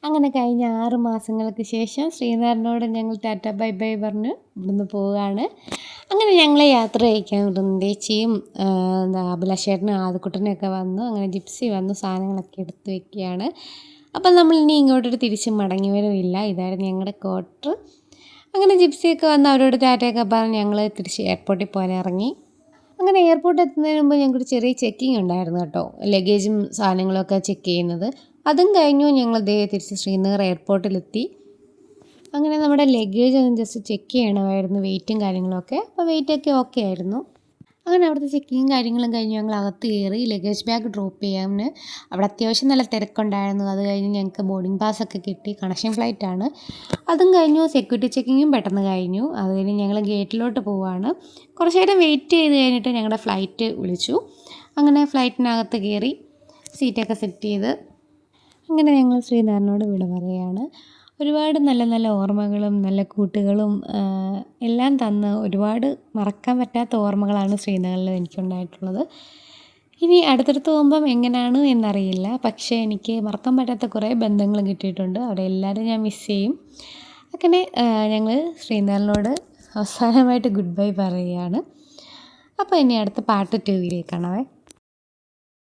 അങ്ങനെ കഴിഞ്ഞ 6 മാസങ്ങൾക്ക് ശേഷം ശ്രീനഗറിനോട് ഞങ്ങൾ ടാറ്റ ബൈ ബൈ പറഞ്ഞ് ഇവിടുന്ന് പോവുകയാണ്. അങ്ങനെ ഞങ്ങളെ യാത്ര അയക്കാൻ വൃന്ദേച്ചിയും അഭിലാഷേട്ടനും ആദ്യക്കുട്ടനൊക്കെ വന്നു. അങ്ങനെ ജിപ്സി വന്നു സാധനങ്ങളൊക്കെ എടുത്ത് വെക്കുകയാണ്. അപ്പം നമ്മൾ ഇനി ഇങ്ങോട്ടൊരു തിരിച്ച് മടങ്ങി വരവില്ല. ഇതായിരുന്നു ഞങ്ങളുടെ ക്വാർട്ടർ. അങ്ങനെ ജിപ്സിയൊക്കെ വന്ന് അവരോട് ടാറ്റയൊക്കെ പറഞ്ഞ് ഞങ്ങൾ തിരിച്ച് എയർപോർട്ടിൽ പോകാൻ ഇറങ്ങി. അങ്ങനെ എയർപോർട്ടിൽ എത്തുന്നതിന് മുമ്പ് ഞങ്ങൾക്കൊരു ചെറിയ ചെക്കിങ് ഉണ്ടായിരുന്നു കേട്ടോ, ലഗേജും സാധനങ്ങളൊക്കെ ചെക്ക് ചെയ്യുന്നത്. അതും കഴിഞ്ഞു ഞങ്ങൾ തിരിച്ച് ശ്രീനഗർ എയർപോർട്ടിലെത്തി. അങ്ങനെ നമ്മുടെ ലഗേജ് ഒന്ന് ജസ്റ്റ് ചെക്ക് ചെയ്യണമായിരുന്നു, വെയിറ്റും കാര്യങ്ങളൊക്കെ. അപ്പോൾ വെയിറ്റൊക്കെ ഓക്കെ ആയിരുന്നു. അങ്ങനെ അവിടുത്തെ ചെക്കിങ്ങും കാര്യങ്ങളും കഴിഞ്ഞ് ഞങ്ങൾ അകത്ത് കയറി ലഗേജ് ബാഗ് ഡ്രോപ്പ് ചെയ്യാമെന്ന്. അവിടെ അത്യാവശ്യം നല്ല തിരക്കുണ്ടായിരുന്നു. അത് കഴിഞ്ഞ് ഞങ്ങൾക്ക് ബോർഡിംഗ് പാസ്സൊക്കെ കിട്ടി. കണക്ഷൻ ഫ്ലൈറ്റാണ്. അതും കഴിഞ്ഞു. സെക്യൂരിറ്റി ചെക്കിങ്ങും പെട്ടെന്ന് കഴിഞ്ഞു. അത് കഴിഞ്ഞ് ഞങ്ങൾ ഗേറ്റിലോട്ട് പോവുകയാണ്. കുറച്ച് നേരം വെയിറ്റ് ചെയ്ത് കഴിഞ്ഞിട്ട് ഞങ്ങളുടെ ഫ്ലൈറ്റ് വിളിച്ചു. അങ്ങനെ ഫ്ലൈറ്റിനകത്ത് കയറി സീറ്റൊക്കെ സെറ്റ് ചെയ്ത് അങ്ങനെ ഞങ്ങൾ ശ്രീനഗറിനോട് വിട പറയുകയാണ്. ഒരുപാട് നല്ല നല്ല ഓർമ്മകളും നല്ല കൂട്ടുകളും എല്ലാം തന്ന് ഒരുപാട് മറക്കാൻ പറ്റാത്ത ഓർമ്മകളാണ് ശ്രീനഗറിൽ എനിക്കുണ്ടായിട്ടുള്ളത്. ഇനി അടുത്തടുത്ത് പോകുമ്പം എങ്ങനെയാണ് എന്നറിയില്ല. പക്ഷേ എനിക്ക് മറക്കാൻ പറ്റാത്ത കുറേ ബന്ധങ്ങൾ കിട്ടിയിട്ടുണ്ട്. അവിടെ എല്ലാവരും ഞാൻ മിസ് ചെയ്യും. അങ്ങനെ ഞങ്ങൾ ശ്രീനഗറിനോട് അവസാനമായിട്ട് ഗുഡ് ബൈ പറയുകയാണ്. അപ്പോൾ ഇനി അടുത്ത പാർട്ട് 2 കാണാവേ.